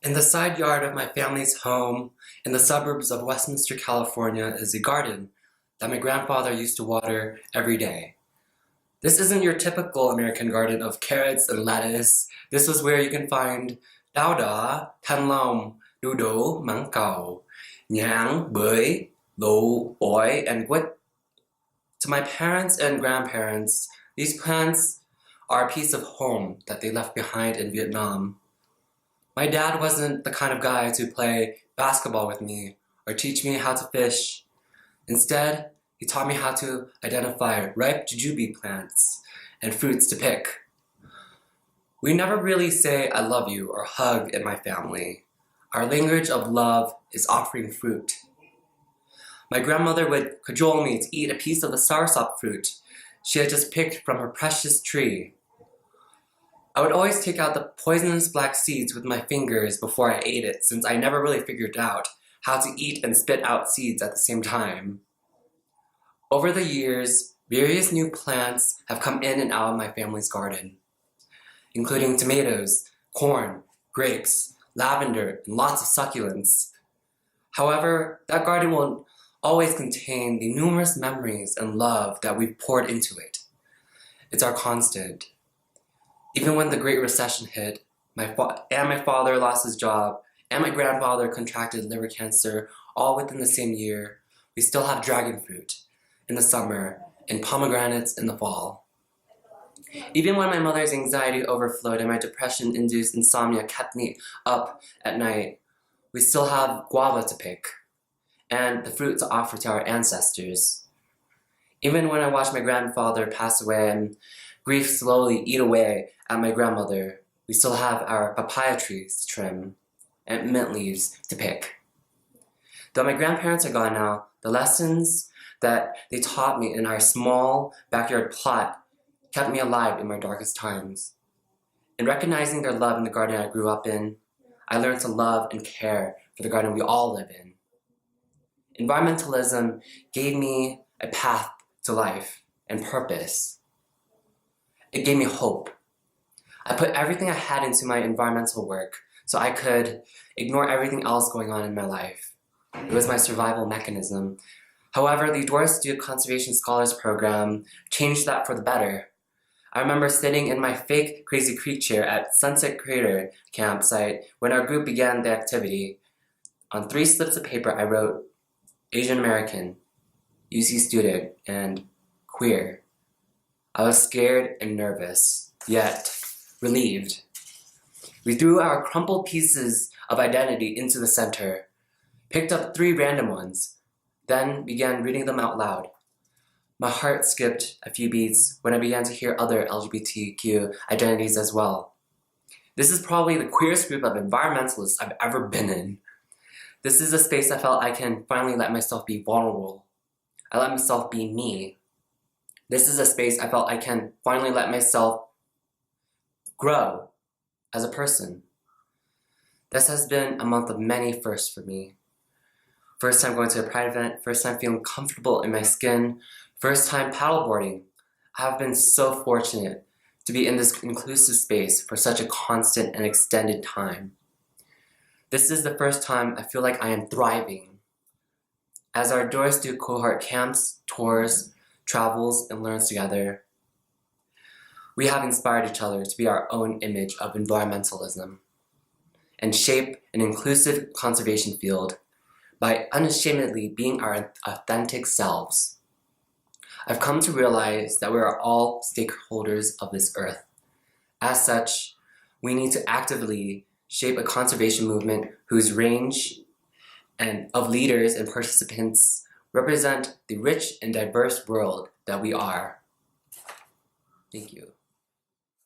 In the side yard of my family's home in the suburbs of Westminster, California, is a garden that my grandfather used to water every day. This isn't your typical American garden of carrots and lettuce. This was where you can find đau đỏ, thanh long, đu đủ, mãng cầu, nhãn, bưởi, lỗ, ổi, and quýt. To my parents and grandparents, these plants are a piece of home that they left behind in Vietnam. My dad wasn't the kind of guy to play basketball with me or teach me how to fish. Instead, he taught me how to identify ripe jujube plants and fruits to pick. We never really say I love you or hug in my family. Our language of love is offering fruit. My grandmother would cajole me to eat a piece of the soursop fruit she had just picked from her precious tree. I would always take out the poisonous black seeds with my fingers before I ate it, since I never really figured out how to eat and spit out seeds at the same time. Over the years, various new plants have come in and out of my family's garden, including tomatoes, corn, grapes, lavender, and lots of succulents. However, that garden will always contain the numerous memories and love that we've poured into it. It's our constant. Even when the Great Recession hit, my father lost his job, and my grandfather contracted liver cancer all within the same year, we still have dragon fruit in the summer and pomegranates in the fall. Even when my mother's anxiety overflowed and my depression-induced insomnia kept me up at night, we still have guava to pick and the fruit to offer to our ancestors. Even when I watched my grandfather pass away and grief slowly eat away at my grandmother, we still have our papaya trees to trim and mint leaves to pick. Though my grandparents are gone now, the lessons that they taught me in our small backyard plot kept me alive in my darkest times. In recognizing their love in the garden I grew up in, I learned to love and care for the garden we all live in. Environmentalism gave me a path to life and purpose. It gave me hope. I put everything I had into my environmental work so I could ignore everything else going on in my life. It was my survival mechanism. However, the Doris Duke Conservation Scholars Program changed that for the better. I remember sitting in my fake Crazy Creek chair at Sunset Crater campsite when our group began the activity. On 3 slips of paper I wrote Asian American, UC student, and queer. I was scared and nervous, yet relieved. We threw our crumpled pieces of identity into the center, picked up 3 random ones, then began reading them out loud. My heart skipped a few beats when I began to hear other LGBTQ identities as well. This is probably the queerest group of environmentalists I've ever been in. This is a space I felt I can finally let myself be vulnerable. I let myself be me. This is a space I felt I can finally let myself grow as a person. This has been a month of many firsts for me. First time going to a pride event, first time feeling comfortable in my skin, first time paddleboarding. I have been so fortunate to be in this inclusive space for such a constant and extended time. This is the first time I feel like I am thriving. As our Doris Duke cohort camps, tours, travels, and learns together, we have inspired each other to be our own image of environmentalism and shape an inclusive conservation field by unashamedly being our authentic selves. I've come to realize that we are all stakeholders of this earth. As such, we need to actively shape a conservation movement whose range and of leaders and participants represent the rich and diverse world that we are. Thank you.